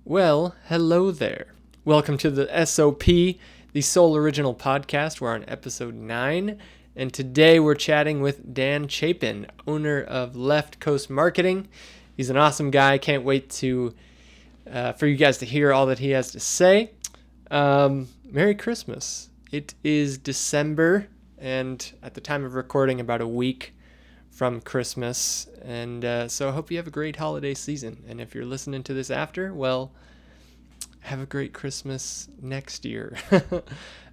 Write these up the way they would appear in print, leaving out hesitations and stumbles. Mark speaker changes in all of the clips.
Speaker 1: Well, hello there. Welcome to the SOP, the Soul Original Podcast. We're on episode 9, and today we're chatting with Dan Chapin, owner of Left Coast Marketing. He's an awesome guy. Can't wait for you guys to hear all that he has to say. Merry Christmas. It is December, and at the time of recording, about a week from Christmas, and so I hope you have a great holiday season. And if you're listening to this after, well, have a great Christmas next year.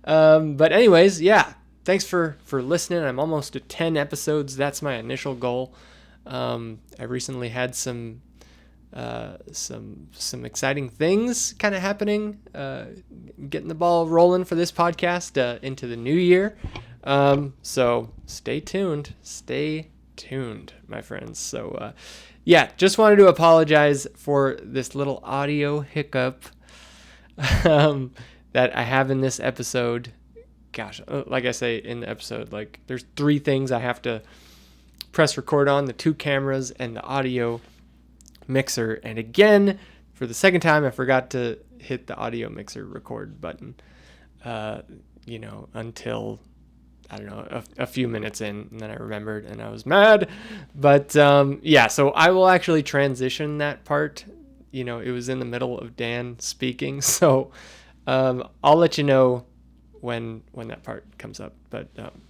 Speaker 1: But anyways, yeah, thanks for listening. I'm almost to 10 episodes. That's my initial goal. I recently had some exciting things kind of happening, getting the ball rolling for this podcast into the new year. So stay tuned, my friends. So, yeah, just wanted to apologize for this little audio hiccup that I have in this episode. Gosh, like I say in the episode, like there's 3 things I have to press record on: the 2 cameras and the audio mixer. And again, for the second time, I forgot to hit the audio mixer record button, until I don't know, a few minutes in, and then I remembered and I was mad. But yeah, so I will actually transition that part. It was in the middle of Dan speaking, so I'll let you know when that part comes up. But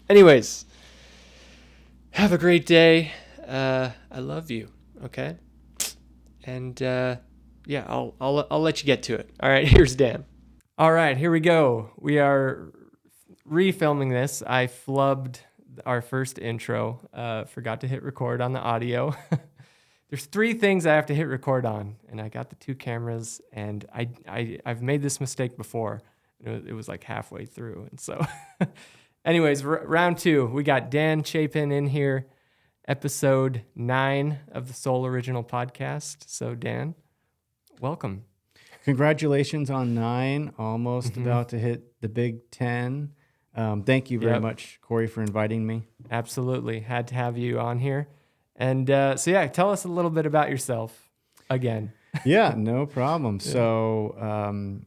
Speaker 1: anyways, have a great day. I love you. Okay, and yeah, I'll let you get to it. All right, here's Dan. All right, here we go. We are refilming this. I flubbed our first intro. Forgot to hit record on the audio. There's 3 things I have to hit record on, and I got the 2 cameras, and I've made this mistake before. It was like halfway through, and so anyways, round 2. We got Dan Chapin in here, episode 9 of the Soul Original Podcast. So Dan, welcome.
Speaker 2: Congratulations on 9, almost about to hit the big 10. Thank you very much, Corey, for inviting me.
Speaker 1: Absolutely. Had to have you on here. And so, yeah, tell us a little bit about yourself again.
Speaker 2: Yeah, no problem. Yeah. So,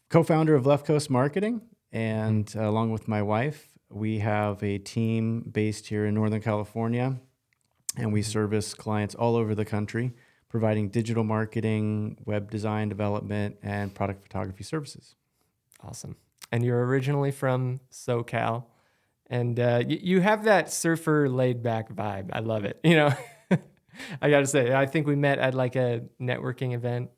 Speaker 2: co-founder of Left Coast Marketing, and along with my wife, we have a team based here in Northern California, and we service clients all over the country, providing digital marketing, web design development, and product photography services.
Speaker 1: Awesome. And you're originally from SoCal, and you have that surfer laid-back vibe. I love it. I got to say, I think we met at like a networking event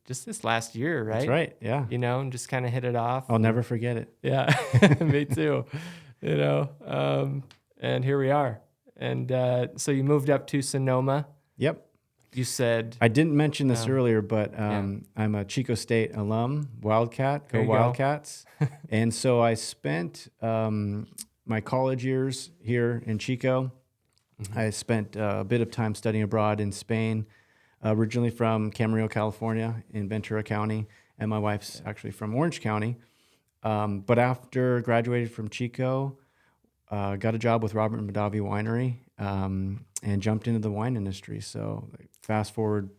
Speaker 1: just this last year, right?
Speaker 2: That's right, yeah.
Speaker 1: And just kind of hit it off.
Speaker 2: I'll never forget it.
Speaker 1: Yeah, me too. And here we are. And so you moved up to Sonoma.
Speaker 2: Yep.
Speaker 1: You said...
Speaker 2: I didn't mention this earlier, but I'm a Chico State alum, Wildcat, go Wildcats. And so I spent my college years here in Chico. I spent a bit of time studying abroad in Spain, originally from Camarillo, California, in Ventura County, and my wife's actually from Orange County. But after graduated from Chico, got a job with Robert Mondavi Winery, and jumped into the wine industry. So fast forward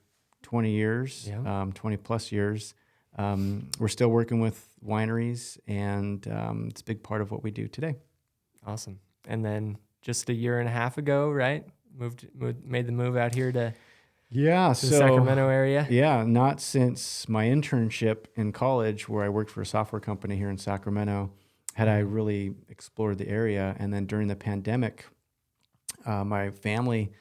Speaker 2: 20 years, 20 plus years, we're still working with wineries, and it's a big part of what we do today.
Speaker 1: Awesome. And then just a year and a half ago, right? Made the move out here to the Sacramento area.
Speaker 2: Yeah, not since my internship in college, where I worked for a software company here in Sacramento, had I really explored the area. And then during the pandemic, my family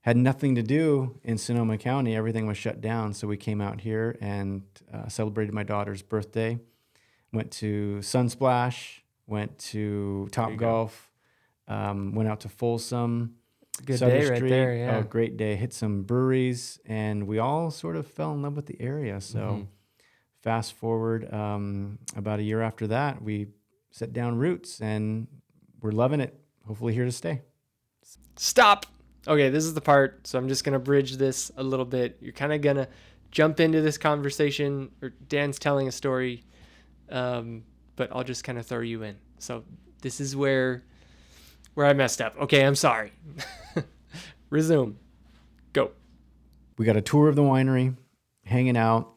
Speaker 2: had nothing to do in Sonoma County. Everything was shut down. So we came out here and celebrated my daughter's birthday, went to Sunsplash, went to Topgolf, went out to Folsom.
Speaker 1: Good day right there, yeah.
Speaker 2: Oh, great day. Hit some breweries, and we all sort of fell in love with the area. So fast forward about a year after that, we set down roots, and we're loving it. Hopefully here to stay.
Speaker 1: Stop. Okay, this is the part, so I'm just going to bridge this a little bit. You're kind of going to jump into this conversation, or Dan's telling a story, but I'll just kind of throw you in. So this is where I messed up. Okay, I'm sorry. Resume. Go.
Speaker 2: we got a tour of the winery, hanging out.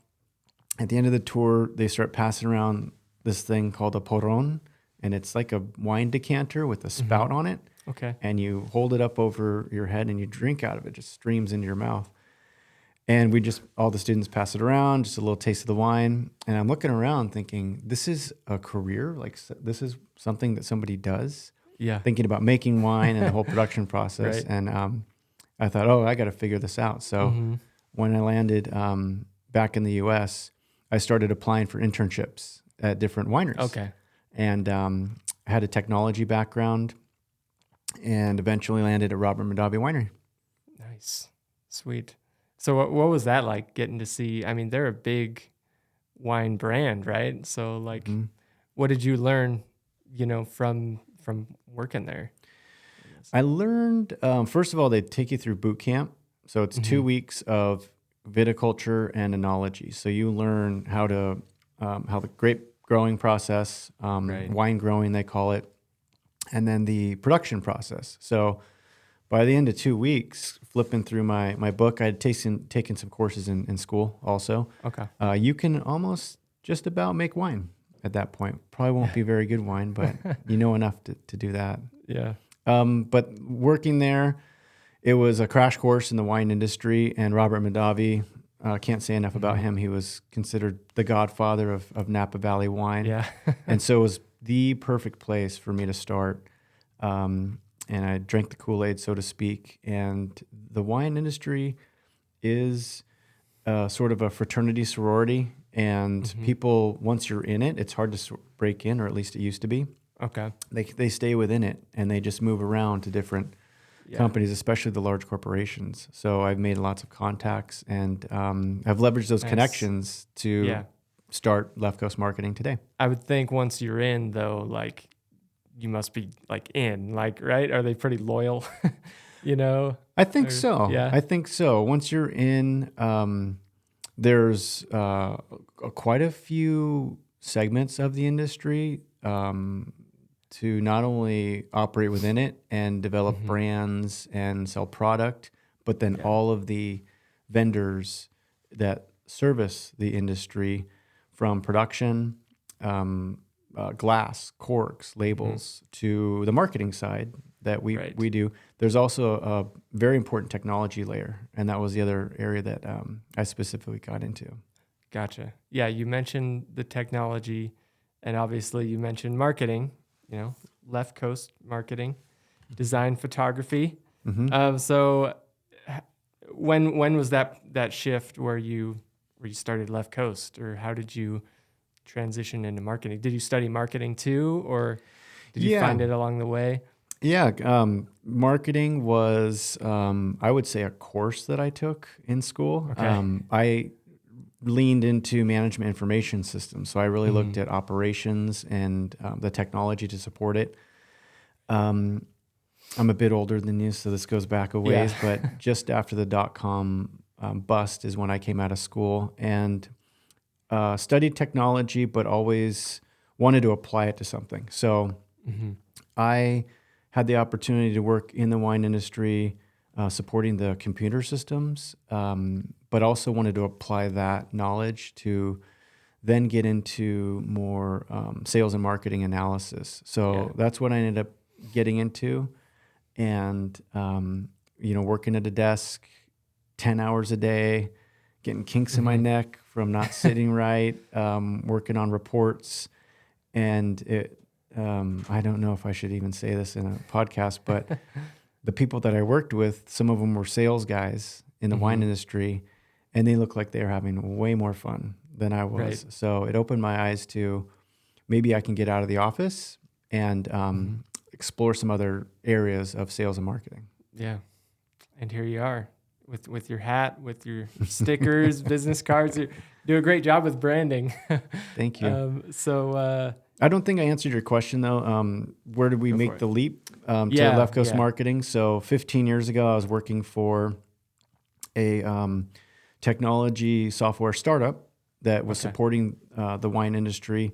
Speaker 2: At the end of the tour, they start passing around this thing called a porron, and it's like a wine decanter with a spout on it.
Speaker 1: Okay.
Speaker 2: And you hold it up over your head and you drink out of it. It just streams into your mouth. And all the students pass it around, just a little taste of the wine. And I'm looking around thinking, this is a career? Like, this is something that somebody does?
Speaker 1: Yeah.
Speaker 2: Thinking about making wine and the whole production process.
Speaker 1: Right.
Speaker 2: And I thought, oh, I got to figure this out. So when I landed back in the U.S., I started applying for internships at different wineries.
Speaker 1: Okay.
Speaker 2: And I had a technology background and eventually landed at Robert Mondavi Winery.
Speaker 1: Nice. Sweet. So what was that like, getting to see? I mean, they're a big wine brand, right? So like, what did you learn, from working there?
Speaker 2: I learned, first of all, they take you through boot camp. So it's 2 weeks of viticulture and enology. So you learn how the grape growing process, wine growing, they call it, and then the production process. So by the end of 2 weeks, flipping through my book, I had taken some courses in school also.
Speaker 1: Okay.
Speaker 2: You can almost just about make wine at that point. Probably won't be very good wine, but you know enough to do that.
Speaker 1: Yeah.
Speaker 2: But working there, it was a crash course in the wine industry, and Robert Mondavi, can't say enough about him. He was considered the godfather of Napa Valley wine.
Speaker 1: Yeah.
Speaker 2: And so it was the perfect place for me to start. And I drank the Kool-Aid, so to speak. And the wine industry is sort of a fraternity sorority. And people, once you're in it, it's hard to break in, or at least it used to be.
Speaker 1: Okay.
Speaker 2: They stay within it, and they just move around to different companies, especially the large corporations. So I've made lots of contacts, and I've leveraged those connections to start Left Coast Marketing today.
Speaker 1: I would think once you're in, though, like, you must be like in, like, right? Are they pretty loyal?
Speaker 2: I think so.
Speaker 1: Yeah.
Speaker 2: I think so. Once you're in, there's quite a few segments of the industry to not only operate within it and develop brands and sell product, but then all of the vendors that service the industry, from production, glass, corks, labels, to the marketing side that we do. There's also a very important technology layer, and that was the other area that I specifically got into.
Speaker 1: Gotcha. Yeah, you mentioned the technology, and obviously you mentioned marketing, Left Coast Marketing, design, photography. So when was that shift where you started Left Coast, or how did you transition into marketing? Did you study marketing too, or did you find it along the way?
Speaker 2: Yeah, marketing was, I would say, a course that I took in school.
Speaker 1: Okay.
Speaker 2: I leaned into management information systems, so I really looked at operations and the technology to support it. I'm a bit older than you, so this goes back a ways, but just after the dot-com bust is when I came out of school, and studied technology, but always wanted to apply it to something. So I had the opportunity to work in the wine industry, supporting the computer systems, but also wanted to apply that knowledge to then get into more sales and marketing analysis. So that's what I ended up getting into, and working at a desk 10 hours a day, getting kinks in my neck from not sitting right, working on reports. And I don't know if I should even say this in a podcast, but the people that I worked with, some of them were sales guys in the wine industry, and they looked like they were having way more fun than I was.
Speaker 1: Right.
Speaker 2: So it opened my eyes to maybe I can get out of the office and explore some other areas of sales and marketing.
Speaker 1: Yeah. And here you are with your hat, with your stickers, business cards. You do a great job with branding.
Speaker 2: Thank you.
Speaker 1: So
Speaker 2: I don't think I answered your question, though. Where did we make the leap to Left Coast Marketing? So 15 years ago, I was working for a technology software startup that was supporting the wine industry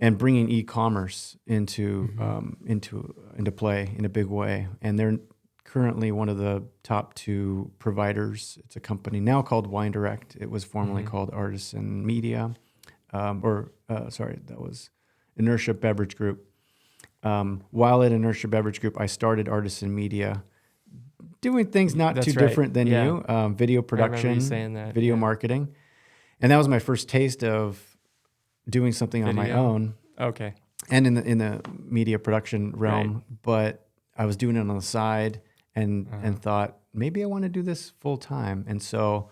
Speaker 2: and bringing e-commerce into play in a big way. And their currently one of the top 2 providers. It's a company now called Wine Direct. It was formerly called Artisan Media, that was Inertia Beverage Group. While at Inertia Beverage Group, I started Artisan Media, doing things not
Speaker 1: That's
Speaker 2: too
Speaker 1: right.
Speaker 2: different than
Speaker 1: Yeah.
Speaker 2: you, video
Speaker 1: I remember you
Speaker 2: production,
Speaker 1: saying that.
Speaker 2: video
Speaker 1: Yeah.
Speaker 2: marketing. And that was my first taste of doing something on my
Speaker 1: Video.
Speaker 2: own
Speaker 1: Okay.
Speaker 2: and in the media production realm.
Speaker 1: Right.
Speaker 2: But I was doing it on the side and
Speaker 1: Uh-huh.
Speaker 2: thought, maybe I want to do this full time. And so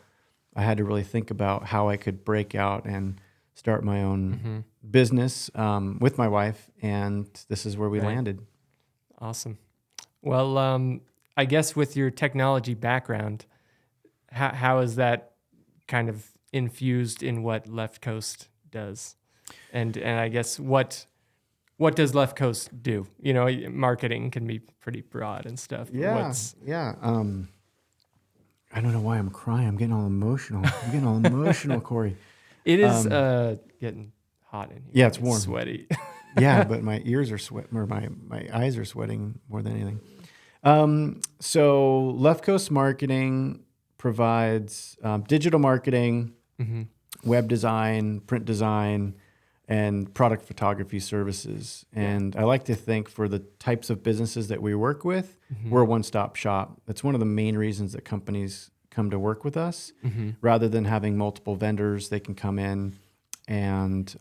Speaker 2: I had to really think about how I could break out and start my own business with my wife. And this is where we
Speaker 1: Right.
Speaker 2: landed.
Speaker 1: Awesome. Well, I guess with your technology background, how is that kind of infused in what Left Coast does? And I guess what does Left Coast do? You know, marketing can be pretty broad and stuff. But what's
Speaker 2: Yeah. I don't know why I'm crying. I'm getting all emotional. Corey.
Speaker 1: it is getting hot in here.
Speaker 2: Yeah, it's warm.
Speaker 1: Sweaty.
Speaker 2: Yeah, but my ears are sweating, or my eyes are sweating more than anything. So Left Coast Marketing provides digital marketing, web design, print design, and product photography services. And I like to think for the types of businesses that we work with, we're a one-stop shop. That's one of the main reasons that companies come to work with us. Rather than having multiple vendors, they can come in and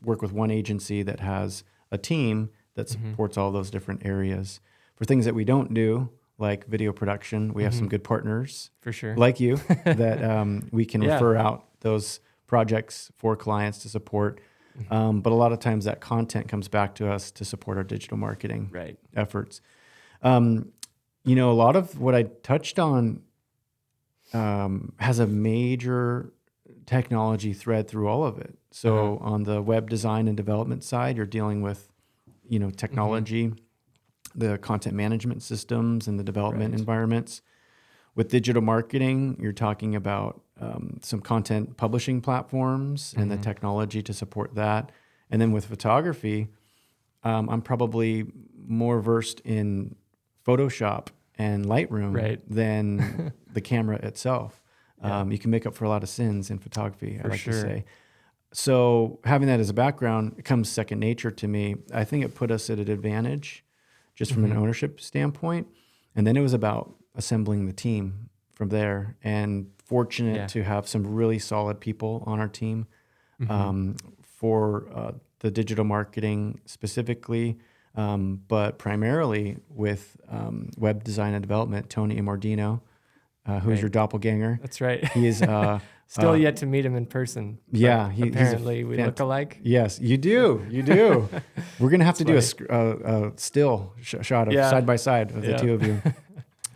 Speaker 2: work with one agency that has a team that supports all those different areas. For things that we don't do, like video production, we have some good partners
Speaker 1: For sure.
Speaker 2: like you that we can refer out those projects for clients to support. But a lot of times that content comes back to us to support our digital marketing efforts. You know, a lot of what I touched on has a major technology thread through all of it. So on the web design and development side, you're dealing with, you know, technology, the content management systems and the development environments. With digital marketing, you're talking about some content publishing platforms and the technology to support that. And then with photography, I'm probably more versed in Photoshop and Lightroom than the camera itself. You can make up for a lot of sins in photography, I like to say. So having that as a background, it comes second nature to me. I think it put us at an advantage just from an ownership standpoint. And then it was about assembling the team from there, and fortunate to have some really solid people on our team for the digital marketing specifically, but primarily with web design and development. Tony Amordino, who's your doppelganger.
Speaker 1: That's right.
Speaker 2: He is
Speaker 1: still yet to meet him in person.
Speaker 2: Yeah,
Speaker 1: apparently we look alike.
Speaker 2: Yes, you do. You do. We're gonna have to do a still shot of side by side of the two of you.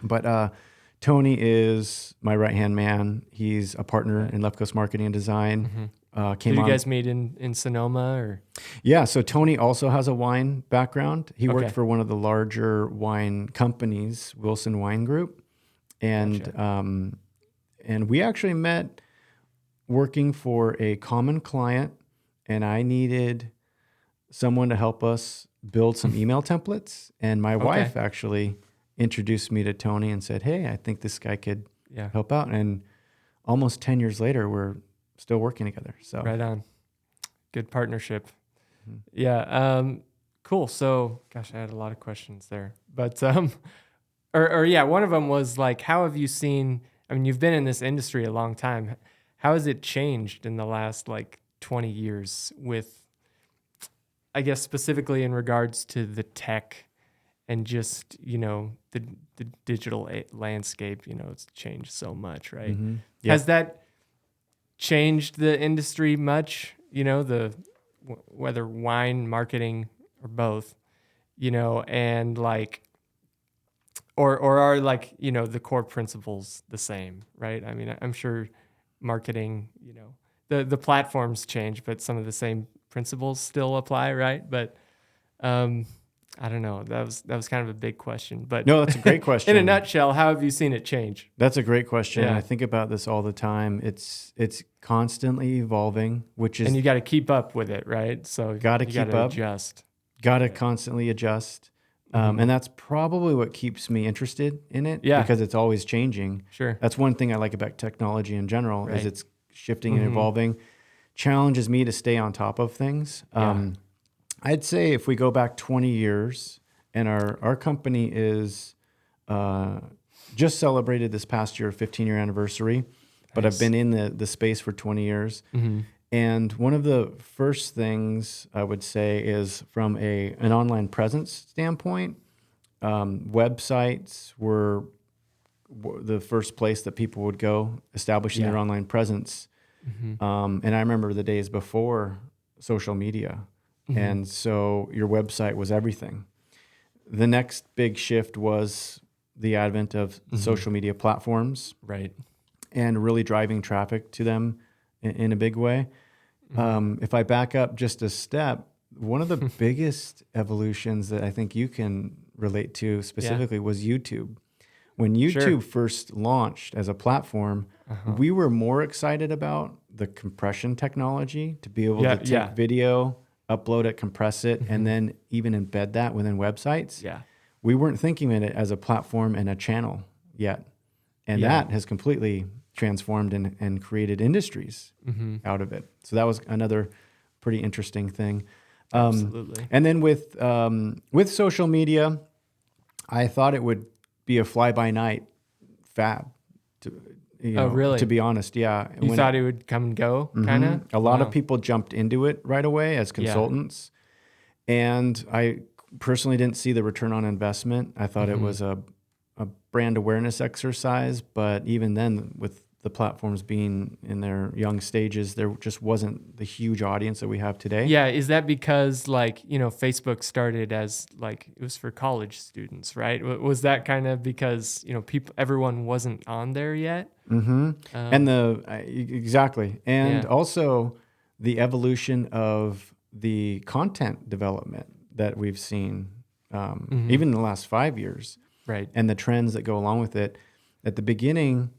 Speaker 2: But Tony is my right hand man. He's a partner in Left Coast Marketing and Design.
Speaker 1: Did you guys meet in Sonoma or?
Speaker 2: Yeah, so Tony also has a wine background. He worked for one of the larger wine companies, Wilson Wine Group, and and we actually met working for a common client, and I needed someone to help us build some email templates. And my wife actually introduced me to Tony and said, "Hey, I think this guy could help out." And almost 10 years later, we're still working together. So
Speaker 1: right on. Good partnership. Yeah. Cool. So, gosh, I had a lot of questions there, but, one of them was like, how have you seen, I mean, you've been in this industry a long time. How has it changed in the last like 20 years with, I guess, specifically in regards to the tech and just, you know, the digital landscape, you know, it's changed so much, right? Has that changed the industry much? You know, whether wine, marketing, or both, you know, and like, or are like, you know, the core principles the same, right? I mean, I'm sure marketing, you know, the platforms change, but some of the same principles still apply, right? But I don't know. That was kind of a big question, but
Speaker 2: no, that's a great question.
Speaker 1: In a nutshell, how have you seen it change?
Speaker 2: That's a great question.
Speaker 1: Yeah.
Speaker 2: I think about this all the time. It's constantly evolving, which is,
Speaker 1: and you got to keep up with it, right? So
Speaker 2: got to keep up,
Speaker 1: adjust.
Speaker 2: got to constantly adjust. And that's probably what keeps me interested in it
Speaker 1: Yeah.
Speaker 2: because it's always changing.
Speaker 1: Sure.
Speaker 2: That's one thing I like about technology in general is
Speaker 1: Right.
Speaker 2: it's shifting and evolving. Challenges me to stay on top of things.
Speaker 1: Yeah.
Speaker 2: I'd say if we go back 20 years, and our company is just celebrated this past year a 15-year anniversary, but I've been in the space for 20 years. And one of the first things I would say is from an online presence standpoint, websites were the first place that people would go establishing their online presence. And I remember the days before social media. And so your website was everything. The next big shift was the advent of social media platforms.
Speaker 1: Right.
Speaker 2: And really driving traffic to them in a big way. If I back up just a step, one of the biggest evolutions that I think you can relate to specifically was YouTube. When YouTube first launched as a platform, we were more excited about the compression technology to be able to take video, upload it, compress it, and then even embed that within websites.
Speaker 1: Yeah.
Speaker 2: We weren't thinking of it as a platform and a channel yet. And that has completely transformed and created industries out of it. So that was another pretty interesting thing.
Speaker 1: Absolutely.
Speaker 2: And then with social media, I thought it would be a fly-by-night fad.
Speaker 1: Really?
Speaker 2: To be honest, yeah.
Speaker 1: You thought it would come and go, kind of?
Speaker 2: A lot of people jumped into it right away as consultants. And I personally didn't see the return on investment. I thought it was a brand awareness exercise, but even then, with the platforms being in their young stages, there just wasn't the huge audience that we have today.
Speaker 1: Yeah, is that because Facebook started as it was for college students, right? Was that kind of because everyone wasn't on there yet?
Speaker 2: And exactly, and also the evolution of the content development that we've seen, even in the last 5 years.
Speaker 1: Right.
Speaker 2: And the trends that go along with it. At the beginning,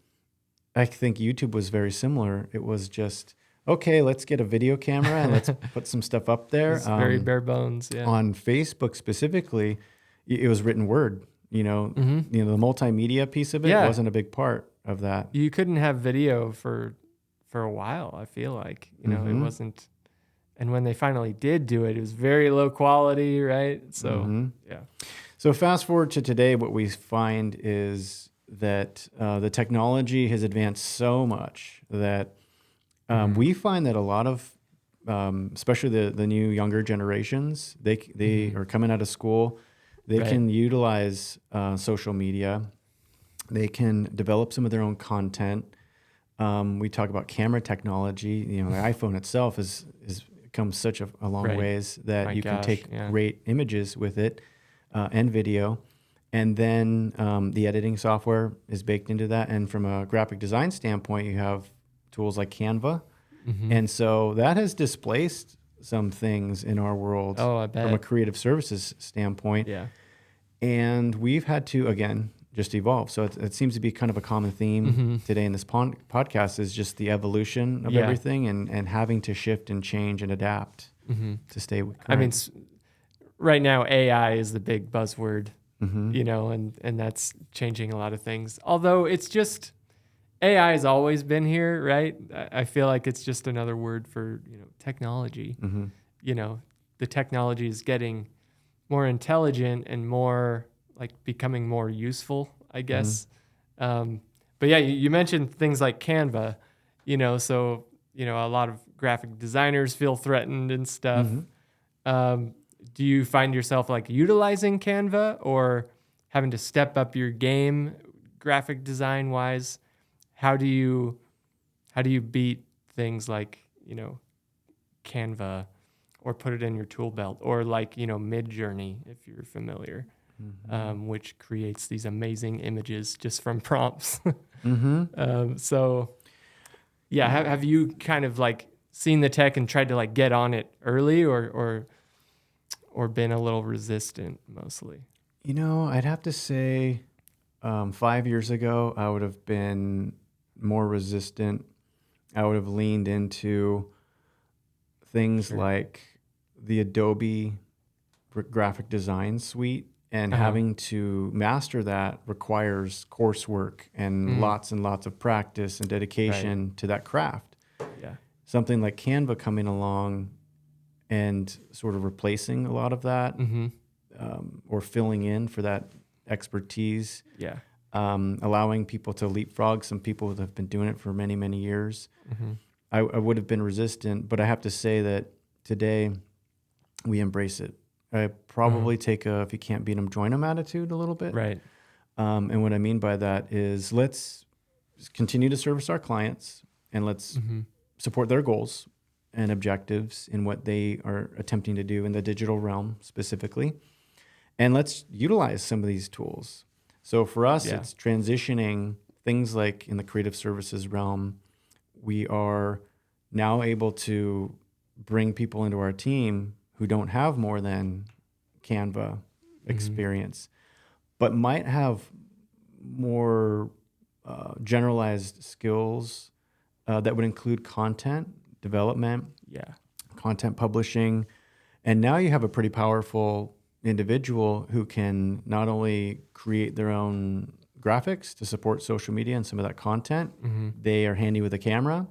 Speaker 2: I think YouTube was very similar. It was just, okay, let's get a video camera and let's put some stuff up there.
Speaker 1: It's very bare bones, yeah.
Speaker 2: On Facebook specifically, it was written word. The multimedia piece of it wasn't a big part of that.
Speaker 1: You couldn't have video for a while, I feel like. It wasn't. And when they finally did do it, it was very low quality, right? So, yeah.
Speaker 2: So fast forward to today, what we find is that the technology has advanced so much that we find that a lot of, especially the new younger generations, they are coming out of school, they can utilize social media, they can develop some of their own content. We talk about camera technology. The iPhone itself has come such a long ways that you can take great images with it. And video, and then the editing software is baked into that. And from a graphic design standpoint, you have tools like Canva, and so that has displaced some things in our world from a creative services standpoint.
Speaker 1: Yeah,
Speaker 2: and we've had to again just evolve. So it seems to be kind of a common theme today in this podcast is just the evolution of everything and having to shift and change and adapt to stay with current.
Speaker 1: I mean. Right now, AI is the big buzzword, and that's changing a lot of things. Although it's just, AI has always been here, right? I feel like it's just another word for, technology. The technology is getting more intelligent and more becoming more useful, I guess. But yeah, you mentioned things like Canva, so, a lot of graphic designers feel threatened and stuff. Do you find yourself utilizing Canva or having to step up your game graphic design wise? How do you beat things like, Canva or put it in your tool belt or Midjourney, if you're familiar, which creates these amazing images just from prompts. So yeah, have you kind of seen the tech and tried to get on it early or been a little resistant mostly?
Speaker 2: I'd have to say 5 years ago, I would have been more resistant. I would have leaned into things like the Adobe graphic design suite And having to master that requires coursework and lots of practice and dedication to that craft.
Speaker 1: Yeah.
Speaker 2: Something like Canva coming along and sort of replacing a lot of that, or filling in for that expertise.
Speaker 1: Yeah.
Speaker 2: Allowing people to leapfrog some people that have been doing it for many, many years. I would have been resistant, but I have to say that today we embrace it. I probably take a, if you can't beat them, join them attitude a little bit.
Speaker 1: Right.
Speaker 2: And what I mean by that is let's continue to service our clients and let's support their goals and objectives in what they are attempting to do in the digital realm specifically. And let's utilize some of these tools. So for us, it's transitioning things like in the creative services realm. We are now able to bring people into our team who don't have more than Canva experience, but might have more generalized skills that would include content development, content publishing. And now you have a pretty powerful individual who can not only create their own graphics to support social media and some of that content, they are handy with a camera,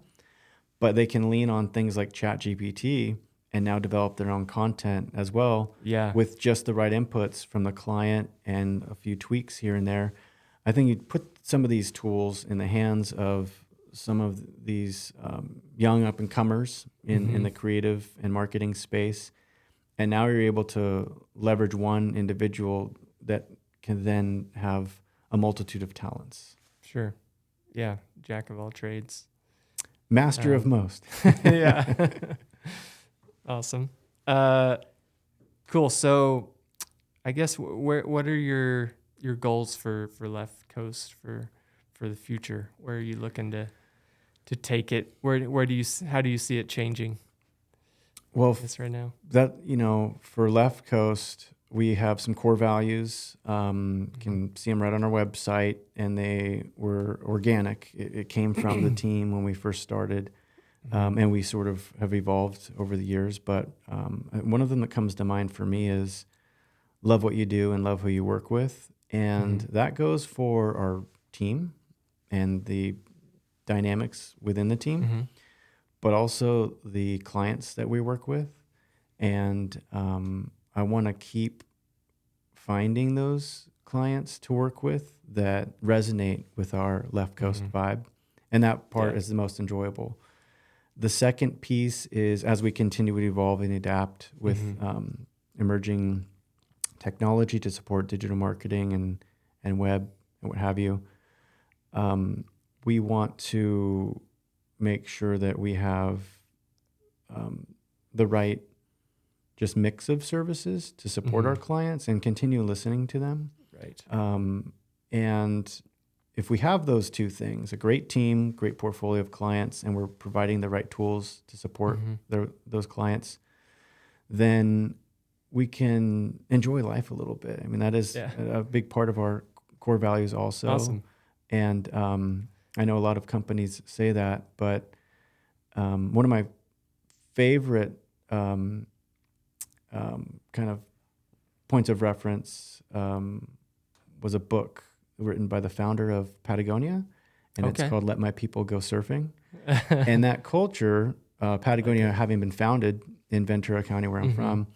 Speaker 2: but they can lean on things like ChatGPT and now develop their own content as well with just the right inputs from the client and a few tweaks here and there. I think you'd put some of these tools in the hands of some of these young up-and-comers in the creative and marketing space. And now you're able to leverage one individual that can then have a multitude of talents.
Speaker 1: Sure. Yeah. Jack of all trades.
Speaker 2: Master of most.
Speaker 1: Yeah. Awesome. Cool. So I guess what are your goals for Left Coast for the future? Where are you looking to take it? How do you see it changing?
Speaker 2: Well,
Speaker 1: right now,
Speaker 2: that, for Left Coast, we have some core values. Can see them right on our website, and they were organic. It came from the team when we first started, and we sort of have evolved over the years. But one of them that comes to mind for me is love what you do and love who you work with. And that goes for our team and the dynamics within the team, but also the clients that we work with. And I want to keep finding those clients to work with that resonate with our Left Coast vibe. And that part is the most enjoyable. The second piece is as we continue to evolve and adapt with emerging technology to support digital marketing and web and what have you, we want to make sure that we have the right just mix of services to support our clients and continue listening to them.
Speaker 1: Right.
Speaker 2: And if we have those two things, a great team, great portfolio of clients, and we're providing the right tools to support those clients, then we can enjoy life a little bit. I mean, that is a big part of our core values also.
Speaker 1: Awesome.
Speaker 2: And I know a lot of companies say that, but one of my favorite kind of points of reference was a book written by the founder of Patagonia, and it's called Let My People Go Surfing. And that culture, Patagonia having been founded in Ventura County, where I'm from,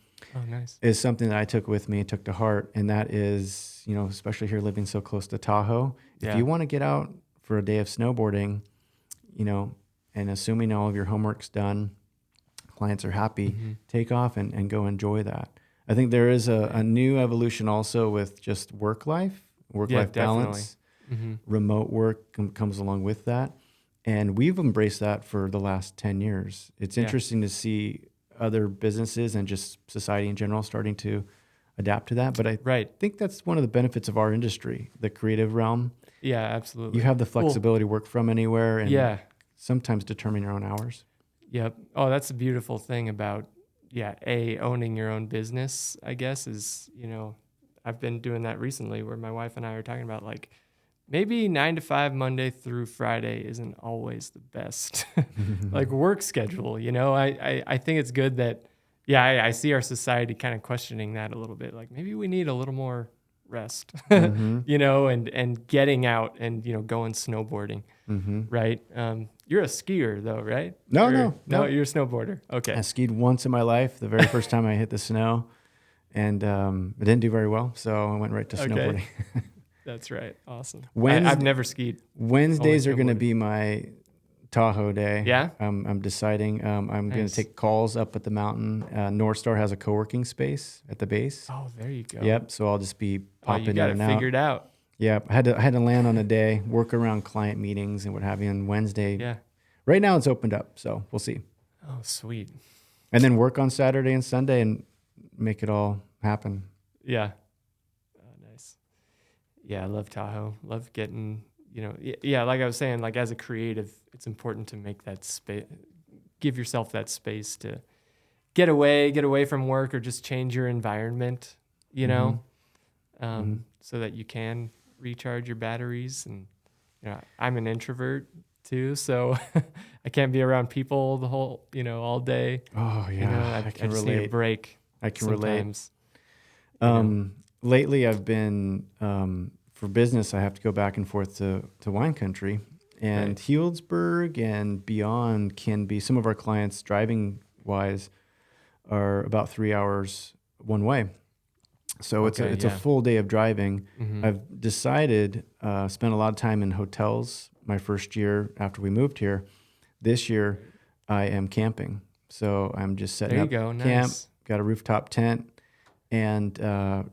Speaker 2: is something that I took with me and took to heart. And that is, especially here living so close to Tahoe, if you want to get out for a day of snowboarding, and assuming all of your homework's done, clients are happy, take off and go enjoy that. I think there is a new evolution also with just work-life balance. Remote work comes along with that. And we've embraced that for the last 10 years. It's interesting to see other businesses and just society in general starting to adapt to that. But I think that's one of the benefits of our industry, the creative realm.
Speaker 1: Yeah, absolutely.
Speaker 2: You have the flexibility to work from anywhere and sometimes determine your own hours.
Speaker 1: Yep. Oh, that's a beautiful thing about, owning your own business, I guess, is, I've been doing that recently where my wife and I are talking about like maybe 9 to 5 Monday through Friday isn't always the best like work schedule. I think it's good that, Yeah, I see our society kind of questioning that a little bit. Like maybe we need a little more rest,
Speaker 2: Mm-hmm.
Speaker 1: and getting out and, going snowboarding,
Speaker 2: Mm-hmm.
Speaker 1: right? You're a skier though, right?
Speaker 2: No,
Speaker 1: Or
Speaker 2: no,
Speaker 1: no,
Speaker 2: no.
Speaker 1: you're a snowboarder.
Speaker 2: I
Speaker 1: Okay.
Speaker 2: skied once in my life, the very first time I hit the snow, and it didn't do very well, so I went right to
Speaker 1: Okay.
Speaker 2: snowboarding.
Speaker 1: That's right. Awesome. I've
Speaker 2: Wednesday,
Speaker 1: never skied, only
Speaker 2: Wednesdays are going to
Speaker 1: snowboarded.
Speaker 2: be my Tahoe day.
Speaker 1: Yeah.
Speaker 2: I'm deciding. I'm going to
Speaker 1: Nice.
Speaker 2: take calls up at the mountain. North Star has a co-working space at the base.
Speaker 1: Oh, there you go.
Speaker 2: Yep. So I'll just be
Speaker 1: Oh, you
Speaker 2: popping
Speaker 1: got
Speaker 2: in
Speaker 1: it
Speaker 2: and out.
Speaker 1: figured out.
Speaker 2: Yep. I had to land on a day, work around client meetings and what have you. And Wednesday,
Speaker 1: Yeah.
Speaker 2: right now it's opened up, so we'll see.
Speaker 1: Oh, sweet.
Speaker 2: And then work on Saturday and Sunday and make it all happen.
Speaker 1: Yeah. Oh, nice. Yeah, I love Tahoe. Love getting, yeah, like I was saying, like as a creative, it's important to make that space, give yourself that space to get away from work or just change your environment,
Speaker 2: Mm-hmm. Mm-hmm.
Speaker 1: so that you can recharge your batteries. And, I'm an introvert too, so I can't be around people the whole, all day.
Speaker 2: Oh yeah, I
Speaker 1: I
Speaker 2: can
Speaker 1: just need a
Speaker 2: relate.
Speaker 1: break
Speaker 2: I can relate.
Speaker 1: sometimes, you know.
Speaker 2: Lately, I've been for business. I have to go back and forth to wine country, and
Speaker 1: Right.
Speaker 2: Healdsburg and beyond can be some of our clients driving wise are about 3 hours one way. So
Speaker 1: Okay.
Speaker 2: it's a
Speaker 1: Yeah.
Speaker 2: full day of driving.
Speaker 1: Mm-hmm.
Speaker 2: I've decided spent a lot of time in hotels my first year after we moved here. This year, I am camping. So I'm just setting
Speaker 1: There you
Speaker 2: up
Speaker 1: go.
Speaker 2: camp,
Speaker 1: Nice.
Speaker 2: got a rooftop tent, and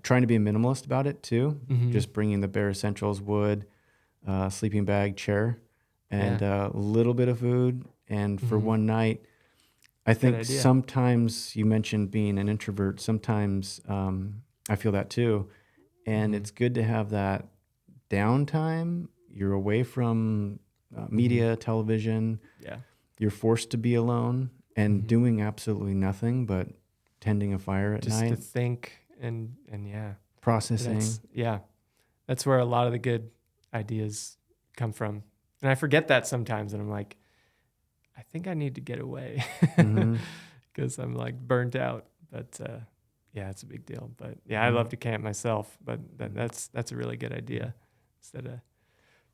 Speaker 2: trying to be a minimalist about it too.
Speaker 1: Mm-hmm.
Speaker 2: Just bringing the bare essentials: wood, sleeping bag, chair, and
Speaker 1: Yeah.
Speaker 2: a little bit of food. And for
Speaker 1: Mm-hmm.
Speaker 2: one night, I
Speaker 1: Good
Speaker 2: think
Speaker 1: idea.
Speaker 2: sometimes you mentioned being an introvert. Sometimes I feel that too, and
Speaker 1: Mm-hmm.
Speaker 2: it's good to have that downtime. You're away from
Speaker 1: Mm-hmm.
Speaker 2: media, television.
Speaker 1: Yeah.
Speaker 2: You're forced to be alone and
Speaker 1: Mm-hmm.
Speaker 2: doing absolutely nothing but tending a fire at
Speaker 1: Just to
Speaker 2: night,
Speaker 1: think and yeah,
Speaker 2: processing.
Speaker 1: that's where a lot of the good ideas come from. And I forget that sometimes, and I'm like, I think I need to get away
Speaker 2: Hmm.
Speaker 1: because I'm like burnt out. But yeah, it's a big deal. But yeah, I
Speaker 2: Hmm.
Speaker 1: love to camp myself. But that's a really good idea instead of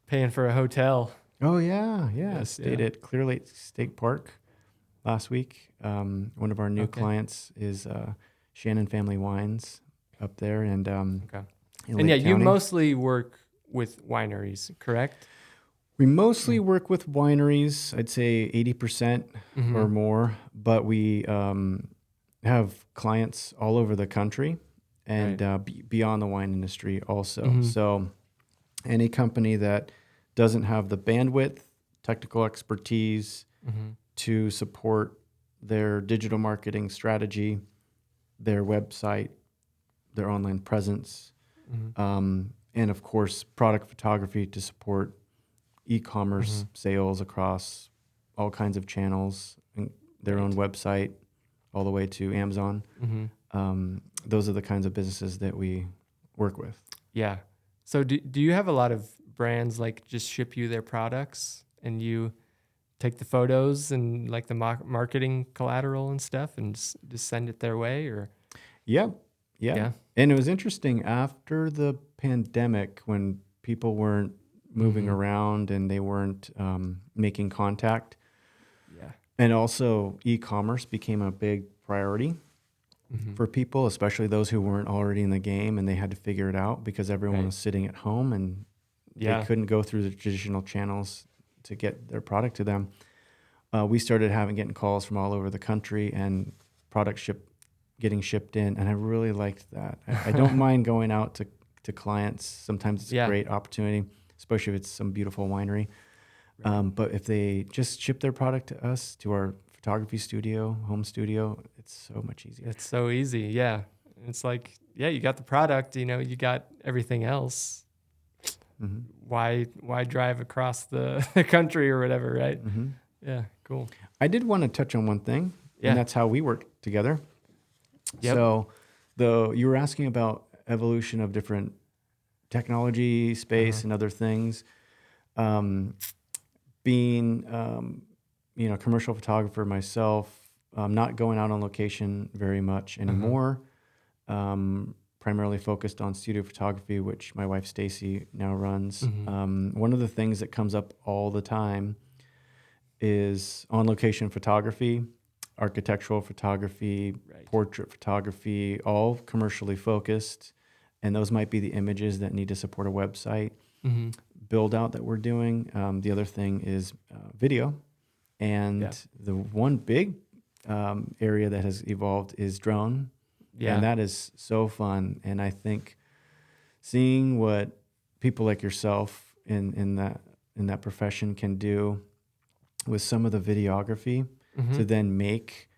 Speaker 1: paying for a hotel.
Speaker 2: Oh yeah,
Speaker 1: I
Speaker 2: yeah.
Speaker 1: guess. Yeah.
Speaker 2: Stayed at Clear Lake State Park last week. One of our new
Speaker 1: Okay.
Speaker 2: clients is Shannon Family Wines up there, and
Speaker 1: Okay.
Speaker 2: in
Speaker 1: And yeah,
Speaker 2: Lake
Speaker 1: you
Speaker 2: County.
Speaker 1: mostly work with wineries, correct?
Speaker 2: We mostly
Speaker 1: Mm.
Speaker 2: work with wineries. I'd say 80%
Speaker 1: Mm-hmm.
Speaker 2: or more, but we have clients all over the country and
Speaker 1: Right.
Speaker 2: beyond the wine industry also.
Speaker 1: Mm-hmm.
Speaker 2: So any company that doesn't have the bandwidth, technical expertise
Speaker 1: Mm-hmm.
Speaker 2: to support their digital marketing strategy, their website, their online presence,
Speaker 1: Mm-hmm.
Speaker 2: and of course, product photography to support
Speaker 1: Mm-hmm.
Speaker 2: e-commerce sales across all kinds of channels, and their own
Speaker 1: Right.
Speaker 2: website, all the way to Amazon.
Speaker 1: Mm-hmm.
Speaker 2: Those are the kinds of businesses that we work with.
Speaker 1: Yeah. So do you have a lot of brands like just ship you their products and you take the photos and like the marketing collateral and stuff and just send it their way or
Speaker 2: Yep. Yeah.
Speaker 1: yeah.
Speaker 2: And it was interesting after the pandemic when people weren't moving
Speaker 1: Mm-hmm.
Speaker 2: around and they weren't making contact.
Speaker 1: Yeah.
Speaker 2: And also, e-commerce became a big priority
Speaker 1: Mm-hmm.
Speaker 2: for people, especially those who weren't already in the game and they had to figure it out because everyone
Speaker 1: Right.
Speaker 2: was sitting at home and they
Speaker 1: Yeah.
Speaker 2: couldn't go through the traditional channels to get their product to them. We started getting calls from all over the country and product getting shipped in, and I really liked that. I don't mind going out to clients. Sometimes it's a
Speaker 1: Yeah.
Speaker 2: great opportunity, especially if it's some beautiful winery.
Speaker 1: Right.
Speaker 2: But if they just ship their product to us, to our photography studio, home studio, it's so much easier.
Speaker 1: It's so easy. Yeah. It's like, yeah, you got the product, you got everything else.
Speaker 2: Hmm.
Speaker 1: Why drive across the, the country or whatever, right?
Speaker 2: Hmm.
Speaker 1: Yeah, cool.
Speaker 2: I did want to touch on one thing, and
Speaker 1: Yeah.
Speaker 2: that's how we work together.
Speaker 1: Yep.
Speaker 2: So, you were asking about evolution of different technology,
Speaker 1: Uh-huh.
Speaker 2: space, and other things. Um, Being, commercial photographer myself, not going out on location very much anymore. Primarily focused on studio photography, which my wife Stacy now runs. One of the things that comes up all the time is on location photography, architectural photography, portrait photography, all commercially focused. And those might be the images that need to support a website build out that we're doing. The other thing is video. And the one big area that has evolved is drone. And that is so fun. And I think seeing what people like yourself in that profession can do with some of the videography to then make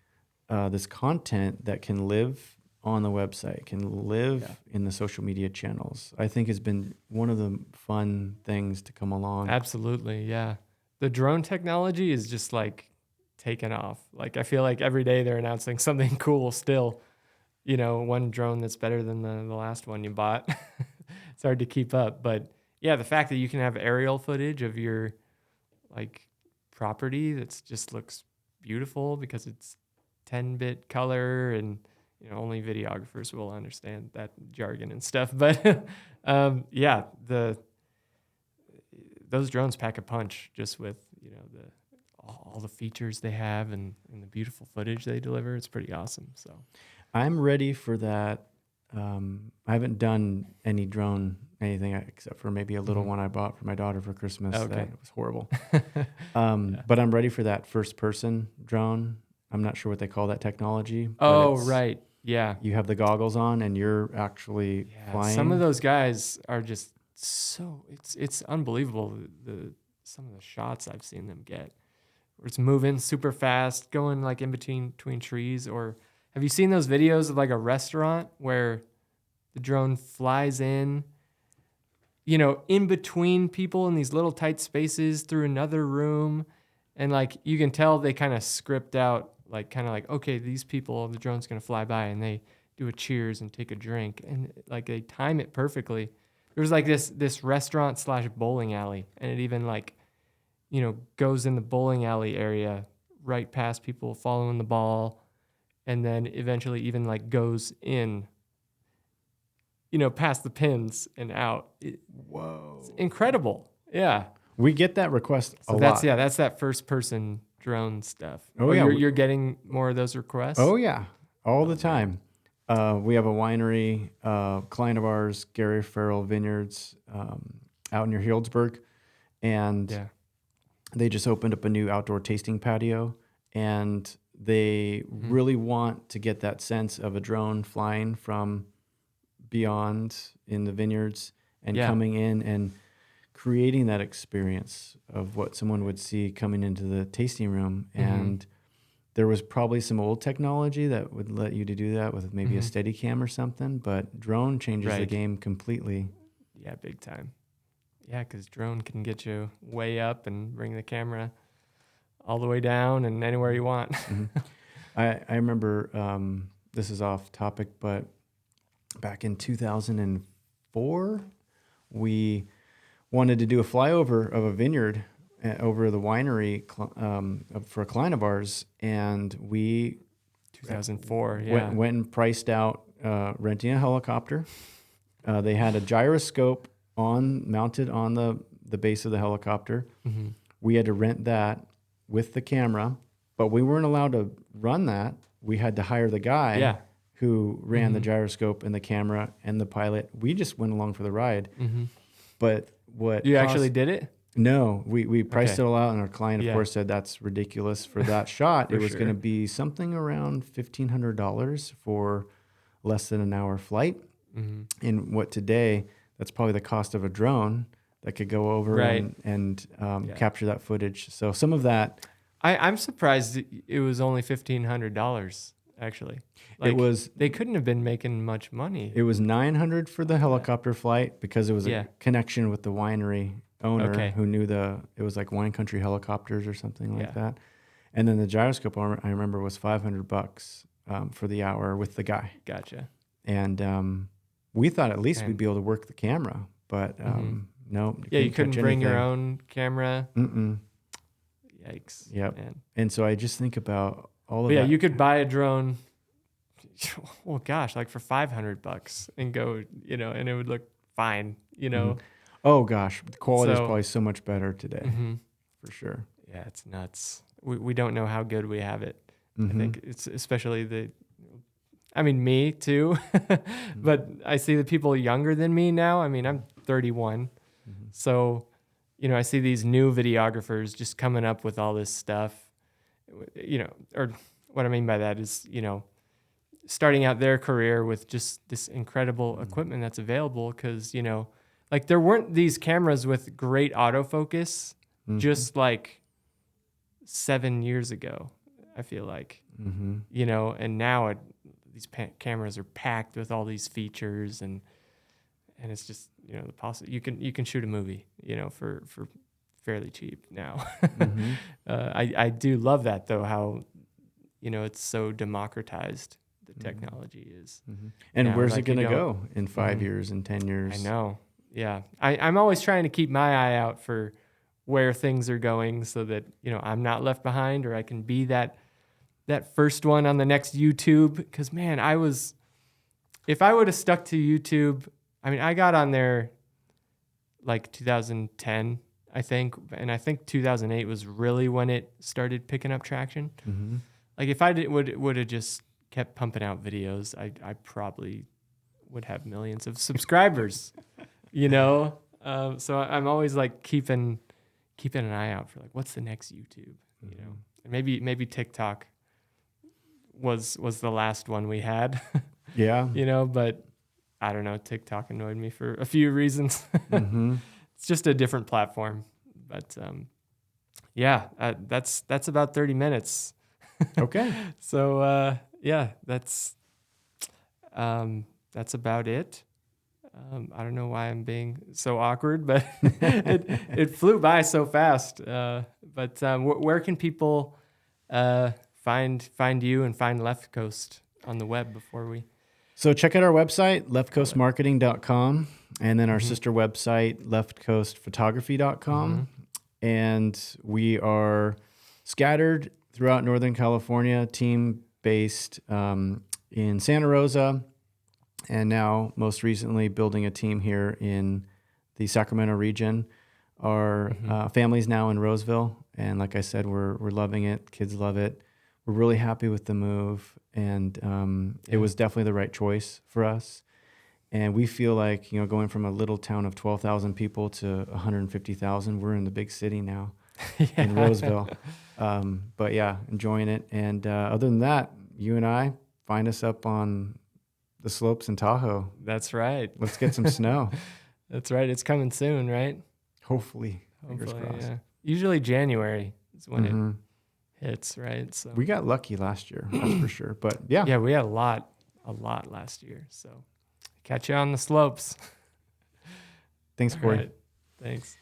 Speaker 2: this content that can live on the website, can live in the social media channels, I think has been one of the fun things to come along.
Speaker 1: Absolutely, yeah. The drone technology is just like taken off. Like I feel like every day they're announcing something cool still. You know, one drone that's better than the last one you bought. It's hard to keep up. But yeah, the fact that you can have aerial footage of your like property that just looks beautiful because it's 10-bit color, and you know, only videographers will understand that jargon and stuff. But yeah, those drones pack a punch just with, you know, all the features they have and the beautiful footage they deliver. It's pretty awesome. So
Speaker 2: I'm ready for that. I haven't done any drone anything except for maybe a little one I bought for my daughter for Christmas.
Speaker 1: Okay.
Speaker 2: That was horrible. But I'm ready for that first person drone. I'm not sure what they call that technology.
Speaker 1: Oh, right. Yeah.
Speaker 2: You have the goggles on and you're actually flying.
Speaker 1: Some of those guys are just so it's unbelievable some of the shots I've seen them get. Where it's moving super fast, going like in between trees. Or have you seen those videos of like a restaurant where the drone flies in, you know, in between people in these little tight spaces through another room, and like you can tell they kind of script out like kind of like, okay, these people, the drone's gonna fly by, and they do a cheers and take a drink, and like they time it perfectly. There was like this restaurant / bowling alley, and it even like, you know, goes in the bowling alley area right past people following the ball, and then eventually even like goes in, you know, past the pins and out.
Speaker 2: Whoa.
Speaker 1: It's incredible. Yeah.
Speaker 2: We get that request a
Speaker 1: lot.
Speaker 2: Yeah,
Speaker 1: That's that first person drone stuff.
Speaker 2: Oh, yeah.
Speaker 1: You're getting more of those requests?
Speaker 2: Oh, yeah. All the time. We have a winery, client of ours, Gary Farrell Vineyards, out near Healdsburg. And they just opened up a new outdoor tasting patio. And they really want to get that sense of a drone flying from beyond in the vineyards and coming in and creating that experience of what someone would see coming into the tasting room. And there was probably some old technology that would let you to do that with maybe a Steadicam or something, but drone changes the game completely.
Speaker 1: Yeah, big time. Yeah, because drone can get you way up and bring the camera all the way down and anywhere you want.
Speaker 2: I remember, this is off topic, but back in 2004, we wanted to do a flyover of a vineyard over the winery for a client of ours, and we
Speaker 1: 2004
Speaker 2: went and priced out renting a helicopter. They had a gyroscope mounted on the base of the helicopter. We had to rent that with the camera, but we weren't allowed to run that. We had to hire the guy who ran the gyroscope and the camera and the pilot. We just went along for the ride. But what
Speaker 1: you actually did it?
Speaker 2: No, we priced it all out, and our client, of course, said that's ridiculous for that shot. It was going to be something around $1,500 for less than an hour flight. And what today, that's probably the cost of a drone that could go over and capture that footage. So some of that,
Speaker 1: I'm surprised it was only $1,500. Actually, like, they couldn't have been making much money.
Speaker 2: It was $900 for the helicopter flight because it was a connection with the winery owner who knew it was like Wine Country Helicopters or something like that. And then the gyroscope, I remember, was $500 for the hour with the guy.
Speaker 1: Gotcha.
Speaker 2: And we thought at least we'd be able to work the camera, but no.
Speaker 1: Yeah, you couldn't bring your own camera.
Speaker 2: Mm-mm.
Speaker 1: Yikes.
Speaker 2: Yep.
Speaker 1: Man.
Speaker 2: And so I just think about all of
Speaker 1: But yeah,
Speaker 2: that.
Speaker 1: you could buy a drone. Well, gosh, like for $500 and go, and it would look fine,
Speaker 2: Oh gosh, the quality is
Speaker 1: So,
Speaker 2: probably so much better today,
Speaker 1: hmm
Speaker 2: for sure.
Speaker 1: yeah, it's nuts. We don't know how good we have it. I think it's especially me too, but I see the people younger than me now. I mean, I'm 31. So, I see these new videographers just coming up with all this stuff, or what I mean by that is, starting out their career with just this incredible equipment that's available. Cause, like there weren't these cameras with great autofocus just like 7 years ago, I feel like, and now these cameras are packed with all these features and it's just, you can shoot a movie, for fairly cheap now. I do love that though, how, it's so democratized. The technology is.
Speaker 2: And
Speaker 1: now,
Speaker 2: where's
Speaker 1: like,
Speaker 2: it going to go in 5 years and 10 years?
Speaker 1: I know. Yeah. I'm always trying to keep my eye out for where things are going so that, I'm not left behind or I can be that first one on the next YouTube. Cause man, if I would have stuck to YouTube, I mean, I got on there like 2010, I think. And I think 2008 was really when it started picking up traction. Like if I would have just kept pumping out videos, I probably would have millions of subscribers, So I'm always like keeping an eye out for like, what's the next YouTube, and maybe TikTok was the last one we had,
Speaker 2: Yeah.
Speaker 1: But I don't know. TikTok annoyed me for a few reasons. It's just a different platform, but yeah, that's about 30 minutes.
Speaker 2: Okay.
Speaker 1: So yeah, that's about it. I don't know why I'm being so awkward, but it flew by so fast. But where can people find you and find Left Coast on the web before we?
Speaker 2: So check out our website, leftcoastmarketing.com, and then our sister website, leftcoastphotography.com. And we are scattered throughout Northern California, team based in Santa Rosa, and now most recently building a team here in the Sacramento region. Our family's now in Roseville, and like I said, we're loving it. Kids love it. We're really happy with the move, and it was definitely the right choice for us. And we feel like, going from a little town of 12,000 people to 150,000, we're in the big city now in Roseville. But yeah, enjoying it. And other than that, you and I, find us up on the slopes in Tahoe.
Speaker 1: That's right.
Speaker 2: Let's get some snow.
Speaker 1: That's right. It's coming soon, right?
Speaker 2: Hopefully. Fingers crossed.
Speaker 1: Yeah. Usually January is when it hits, right? So
Speaker 2: we got lucky last year, that's for sure. But yeah.
Speaker 1: Yeah, we had a lot last year. So catch you on the slopes.
Speaker 2: Thanks, Corey.
Speaker 1: All right. Thanks.